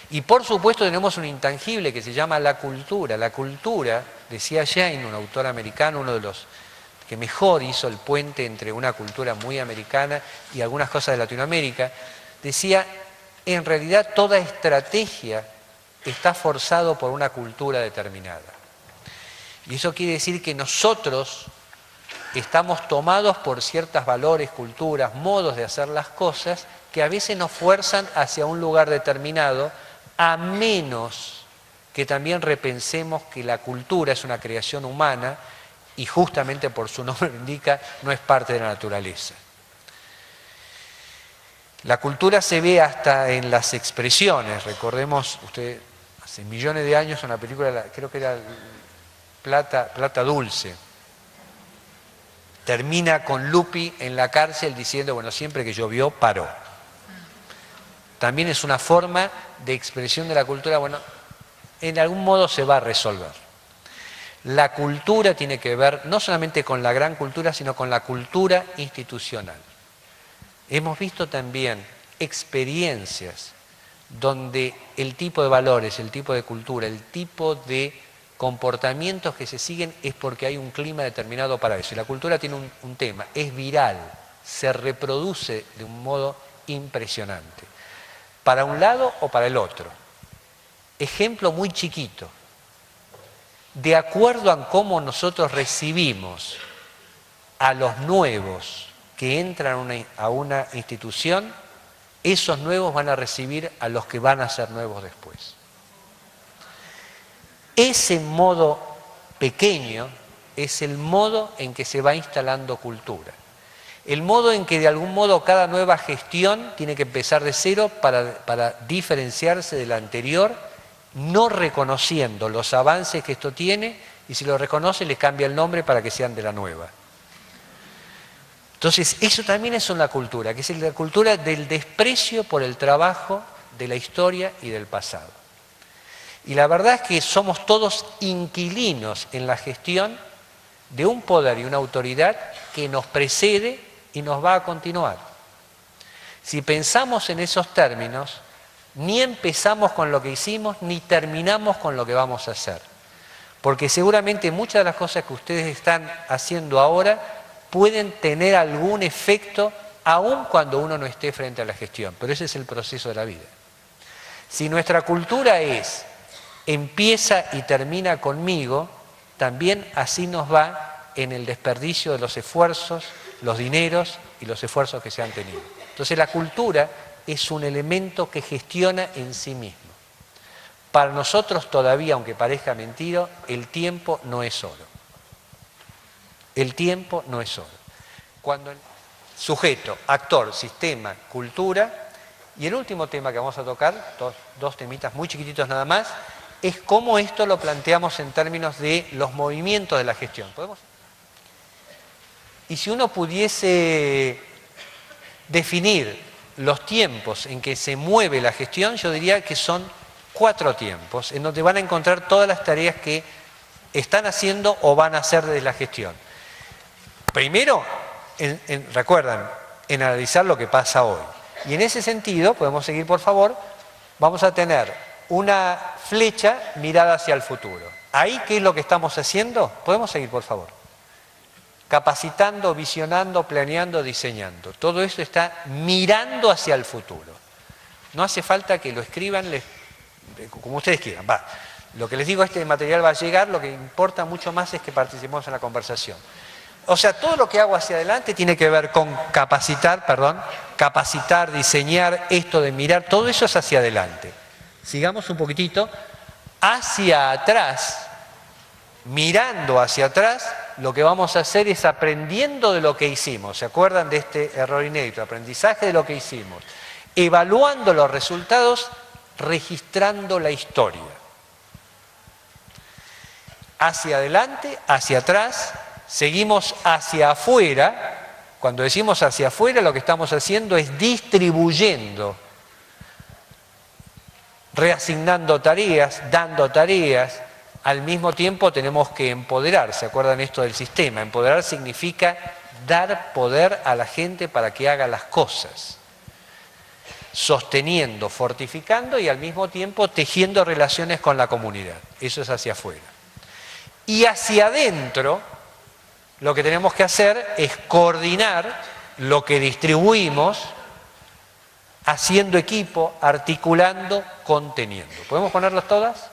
Speaker 1: Y por supuesto tenemos un intangible que se llama la cultura. La cultura, decía Jane, un autor americano, uno de los que mejor hizo el puente entre una cultura muy americana y algunas cosas de Latinoamérica, decía, en realidad toda estrategia está forzado por una cultura determinada. Y eso quiere decir que nosotros estamos tomados por ciertos valores, culturas, modos de hacer las cosas que a veces nos fuerzan hacia un lugar determinado, a menos que también repensemos que la cultura es una creación humana y justamente por su nombre indica, no es parte de la naturaleza. La cultura se ve hasta en las expresiones. Recordemos, usted, hace millones de años, una película, creo que era Plata Dulce, termina con Lupi en la cárcel diciendo, bueno, siempre que llovió, paró. También es una forma de expresión de la cultura, bueno, en algún modo se va a resolver. La cultura tiene que ver no solamente con la gran cultura, sino con la cultura institucional. Hemos visto también experiencias donde el tipo de valores, el tipo de cultura, el tipo de comportamientos que se siguen es porque hay un clima determinado para eso. Y la cultura tiene un tema, es viral, se reproduce de un modo impresionante, para un lado o para el otro. Ejemplo muy chiquito. De acuerdo a cómo nosotros recibimos a los nuevos que entran a una institución, esos nuevos van a recibir a los que van a ser nuevos después. Ese modo pequeño es el modo en que se va instalando cultura. El modo en que de algún modo cada nueva gestión tiene que empezar de cero para diferenciarse de la anterior, no reconociendo los avances que esto tiene, y si lo reconoce le cambia el nombre para que sean de la nueva. Entonces, eso también es una cultura, que es la cultura del desprecio por el trabajo de la historia y del pasado. Y la verdad es que somos todos inquilinos en la gestión de un poder y una autoridad que nos precede y nos va a continuar. Si pensamos en esos términos, ni empezamos con lo que hicimos, ni terminamos con lo que vamos a hacer. Porque seguramente muchas de las cosas que ustedes están haciendo ahora pueden tener algún efecto aun cuando uno no esté frente a la gestión. Pero ese es el proceso de la vida. Si nuestra cultura es empieza y termina conmigo, también así nos va en el desperdicio de los esfuerzos, los dineros y los esfuerzos que se han tenido. Entonces la cultura es un elemento que gestiona en sí mismo. Para nosotros todavía, aunque parezca mentira, el tiempo no es oro. El tiempo no es oro. Cuando el sujeto, actor, sistema, cultura, y el último tema que vamos a tocar, dos temitas muy chiquititos nada más, es cómo esto lo planteamos en términos de los movimientos de la gestión. ¿Podemos? Y si uno pudiese definir los tiempos en que se mueve la gestión, yo diría que son 4 tiempos, en donde van a encontrar todas las tareas que están haciendo o van a hacer desde la gestión. Primero, recuerdan, en analizar lo que pasa hoy. Y en ese sentido, podemos seguir por favor, vamos a tener una flecha mirada hacia el futuro. Ahí, ¿qué es lo que estamos haciendo? ¿Podemos seguir por favor? Capacitando, visionando, planeando, diseñando. Todo eso está mirando hacia el futuro. No hace falta que lo escriban como ustedes quieran. Va. Lo que les digo, este material va a llegar, lo que importa mucho más es que participemos en la conversación. O sea, todo lo que hago hacia adelante tiene que ver con capacitar, diseñar, esto de mirar, todo eso es hacia adelante. Sigamos un poquitito. Hacia atrás, mirando hacia atrás, lo que vamos a hacer es aprendiendo de lo que hicimos. ¿Se acuerdan de este error inédito? Aprendizaje de lo que hicimos. Evaluando los resultados, registrando la historia. Hacia adelante, hacia atrás, seguimos hacia afuera. Cuando decimos hacia afuera, lo que estamos haciendo es distribuyendo, reasignando tareas, dando tareas. Al mismo tiempo tenemos que empoderar. ¿Se acuerdan esto del sistema? Empoderar significa dar poder a la gente para que haga las cosas. Sosteniendo, fortificando y al mismo tiempo tejiendo relaciones con la comunidad. Eso es hacia afuera. Y hacia adentro, lo que tenemos que hacer es coordinar lo que distribuimos, haciendo equipo, articulando, conteniendo. ¿Podemos ponerlas todas?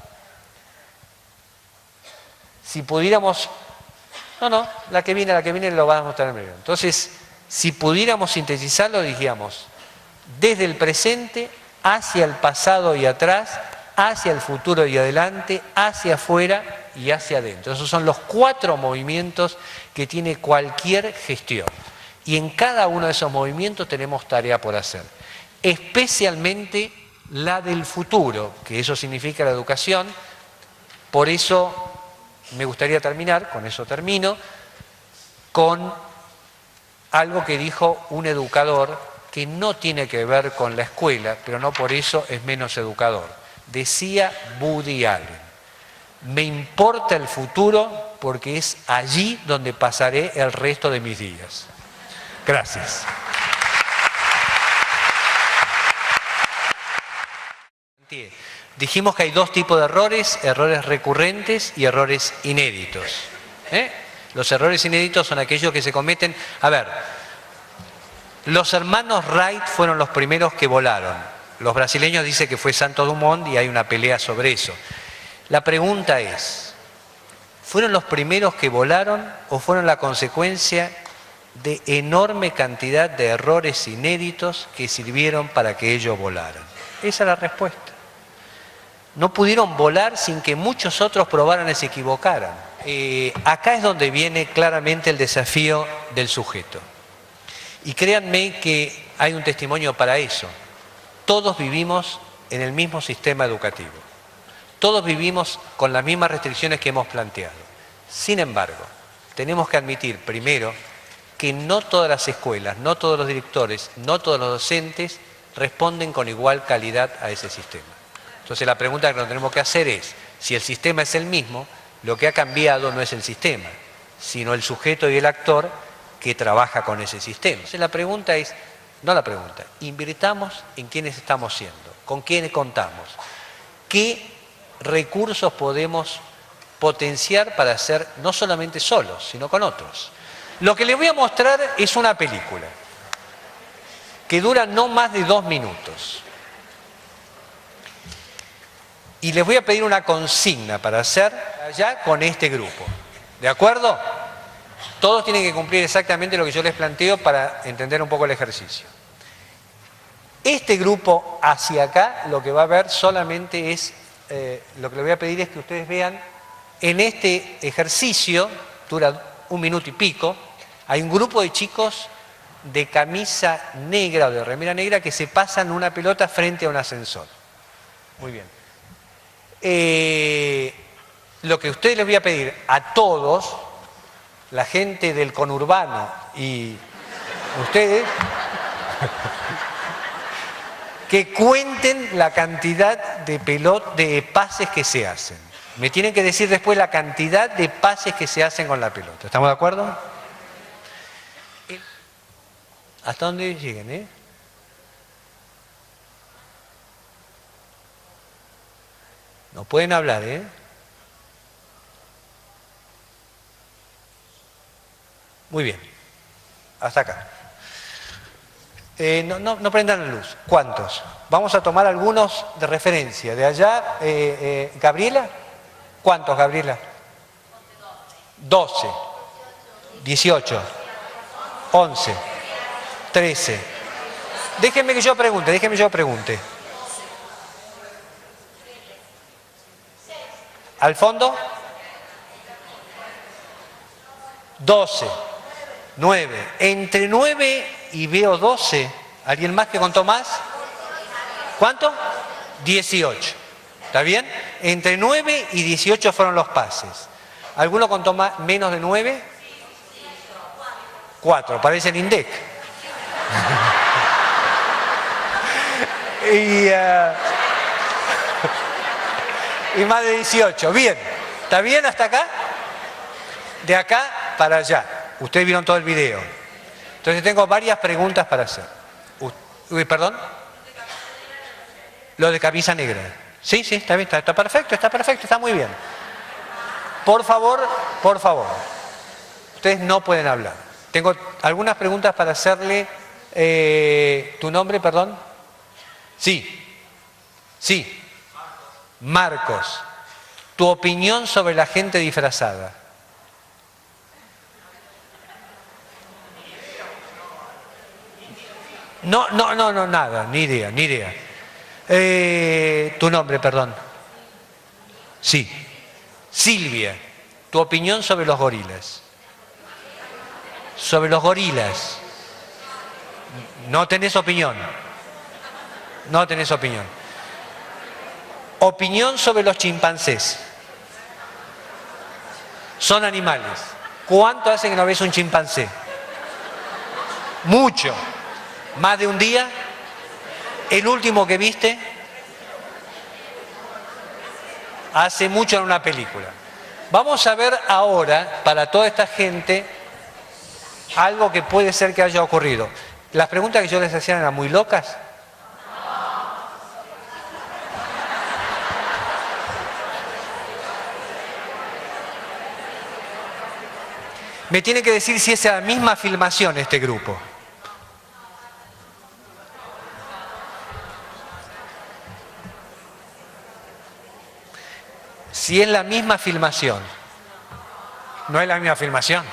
Speaker 1: Si pudiéramos... No, la que viene lo vamos a mostrar en breve. Entonces, si pudiéramos sintetizarlo, diríamos, desde el presente hacia el pasado y atrás, hacia el futuro y adelante, hacia afuera y hacia adentro. Esos son los 4 movimientos que tiene cualquier gestión. Y en cada uno de esos movimientos tenemos tarea por hacer. Especialmente la del futuro, que eso significa la educación. Por eso me gustaría terminar, con eso termino, con algo que dijo un educador que no tiene que ver con la escuela, pero no por eso es menos educador. Decía Woody Allen, me importa el futuro porque es allí donde pasaré el resto de mis días. Gracias. Dijimos que hay 2 tipos de errores, errores recurrentes y errores inéditos. Los errores inéditos son aquellos que se cometen... A ver, los hermanos Wright fueron los primeros que volaron. Los brasileños dicen que fue Santos Dumont y hay una pelea sobre eso. La pregunta es, ¿fueron los primeros que volaron o fueron la consecuencia de enorme cantidad de errores inéditos que sirvieron para que ellos volaran? Esa es la respuesta. No pudieron volar sin que muchos otros probaran y se equivocaran. Acá es donde viene claramente el desafío del sujeto. Y créanme que hay un testimonio para eso. Todos vivimos en el mismo sistema educativo. Todos vivimos con las mismas restricciones que hemos planteado. Sin embargo, tenemos que admitir primero que no todas las escuelas, no todos los directores, no todos los docentes responden con igual calidad a ese sistema. Entonces la pregunta que nos tenemos que hacer es, si el sistema es el mismo, lo que ha cambiado no es el sistema, sino el sujeto y el actor que trabaja con ese sistema. Entonces la pregunta es, invirtamos en quiénes estamos siendo, con quiénes contamos, qué recursos podemos potenciar para ser no solamente solos, sino con otros. Lo que les voy a mostrar es una película que dura no más de 2 minutos. Y les voy a pedir una consigna para hacer allá con este grupo. ¿De acuerdo? Todos tienen que cumplir exactamente lo que yo les planteo para entender un poco el ejercicio. Este grupo hacia acá lo que va a ver solamente es, lo que les voy a pedir es que ustedes vean en este ejercicio, dura 1 minuto y pico, hay un grupo de chicos de camisa negra o de remera negra que se pasan una pelota frente a un ascensor. Muy bien. Lo que ustedes les voy a pedir a todos, la gente del conurbano y ustedes, que cuenten la cantidad de pases que se hacen. Me tienen que decir después la cantidad de pases que se hacen con la pelota. ¿Estamos de acuerdo? ¿Hasta dónde lleguen, No pueden hablar, Muy bien. Hasta acá. No prendan la luz. ¿Cuántos? Vamos a tomar algunos de referencia. De allá, Gabriela. ¿Cuántos, Gabriela? 12. 18. 11. 13. Déjenme que yo pregunte. ¿Al fondo? 12. 9. Entre 9 y veo 12. ¿Alguien más que contó más? ¿Cuánto? 18. ¿Está bien? Entre 9 y 18 fueron los pases. ¿Alguno contó más, menos de 9? 4. Parece el INDEC. Y más de 18. Bien. ¿Está bien hasta acá? De acá para allá. Ustedes vieron todo el video. Entonces tengo varias preguntas para hacer. ¿Perdón? Lo de camisa negra. Sí, está bien, está perfecto, está muy bien. Por favor, ustedes no pueden hablar. Tengo algunas preguntas para hacerle. ¿Tu nombre, perdón? Sí. Marcos. Tu opinión sobre la gente disfrazada. No, nada, ni idea. Tu nombre, perdón. Sí. Silvia, tu opinión sobre los gorilas. Sobre los gorilas. No tenés opinión. No tenés opinión. Opinión sobre los chimpancés. Son animales. ¿Cuánto hace que no ves un chimpancé? Mucho. ¿Más de un día? ¿El último que viste? Hace mucho en una película. Vamos a ver ahora, para toda esta gente, algo que puede ser que haya ocurrido. ¿Las preguntas que yo les hacía eran muy locas? Me tiene que decir si es la misma filmación este grupo. Si es la misma filmación. ¿No es la misma filmación?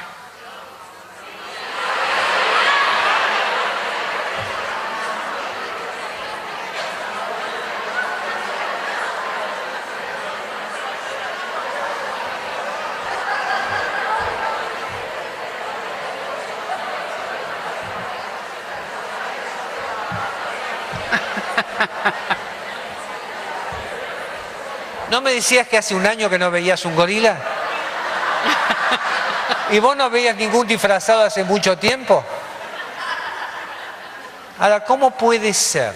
Speaker 1: ¿No me decías que hace un año que no veías un gorila? ¿Y vos no veías ningún disfrazado hace mucho tiempo? Ahora, ¿cómo puede ser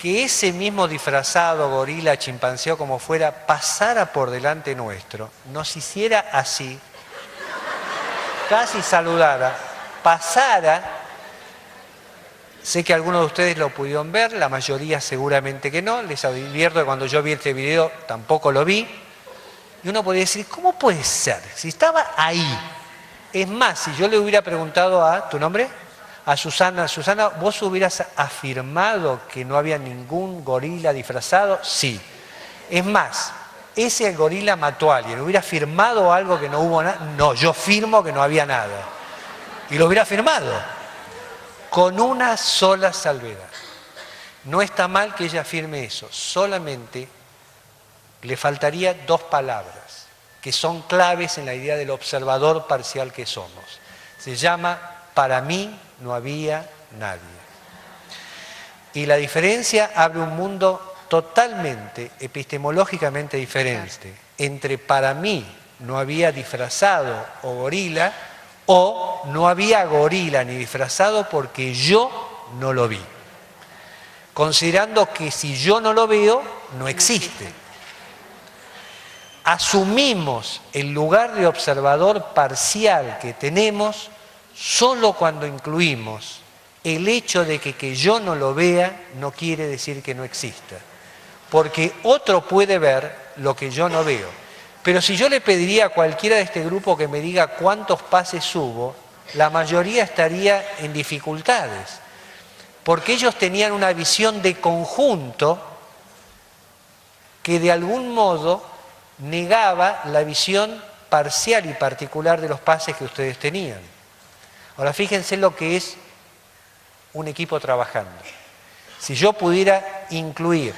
Speaker 1: que ese mismo disfrazado, gorila, chimpancé o como fuera, pasara por delante nuestro, nos hiciera así, casi saludara, pasara? Sé que algunos de ustedes lo pudieron ver, la mayoría seguramente que no. Les advierto que cuando yo vi este video tampoco lo vi. Y uno podría decir, ¿cómo puede ser? Si estaba ahí. Es más, si yo le hubiera preguntado a, ¿tu nombre? A Susana, ¿vos hubieras afirmado que no había ningún gorila disfrazado? Sí. Es más, ese gorila mató a alguien. ¿Hubiera afirmado algo que no hubo nada? No, yo firmo que no había nada. Y lo hubiera firmado. Con una sola salvedad. No está mal que ella afirme eso, solamente le faltaría dos palabras que son claves en la idea del observador parcial que somos. Se llama, para mí no había nadie. Y la diferencia abre un mundo totalmente, epistemológicamente diferente, entre para mí no había disfrazado o gorila, o no había gorila ni disfrazado porque yo no lo vi. Considerando que si yo no lo veo, no existe. Asumimos el lugar de observador parcial que tenemos solo cuando incluimos el hecho de que yo no lo vea no quiere decir que no exista. Porque otro puede ver lo que yo no veo. Pero si yo le pediría a cualquiera de este grupo que me diga cuántos pases hubo, la mayoría estaría en dificultades, porque ellos tenían una visión de conjunto que de algún modo negaba la visión parcial y particular de los pases que ustedes tenían. Ahora fíjense lo que es un equipo trabajando. Si yo pudiera incluir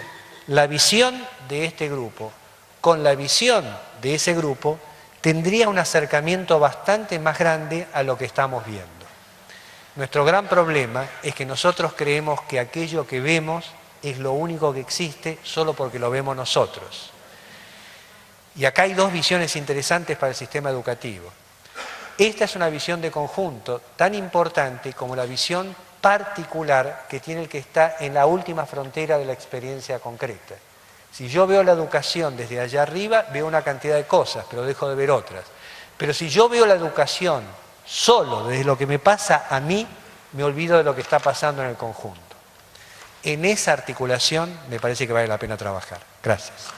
Speaker 1: la visión de este grupo con la visión de ese grupo, tendría un acercamiento bastante más grande a lo que estamos viendo. Nuestro gran problema es que nosotros creemos que aquello que vemos es lo único que existe solo porque lo vemos nosotros. Y acá hay dos visiones interesantes para el sistema educativo. Esta es una visión de conjunto tan importante como la visión particular que tiene el que está en la última frontera de la experiencia concreta. Si yo veo la educación desde allá arriba, veo una cantidad de cosas, pero dejo de ver otras. Pero si yo veo la educación solo desde lo que me pasa a mí, me olvido de lo que está pasando en el conjunto. En esa articulación me parece que vale la pena trabajar. Gracias.